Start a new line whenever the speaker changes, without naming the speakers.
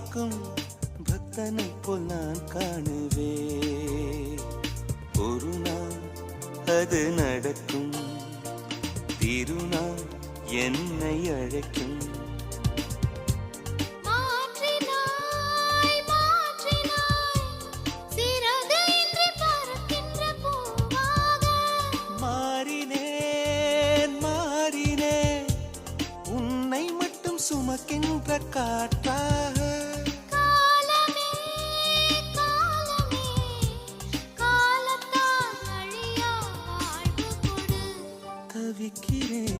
பார்க்கும் பக்தனை போல் நான் காணுவே. ஒரு நாள் அது நடக்கும், திருநாள் என்னை அழைக்கும். மாறினேன் மாறினேன் உன்னை மட்டும் சுமக்கின்ற காற்று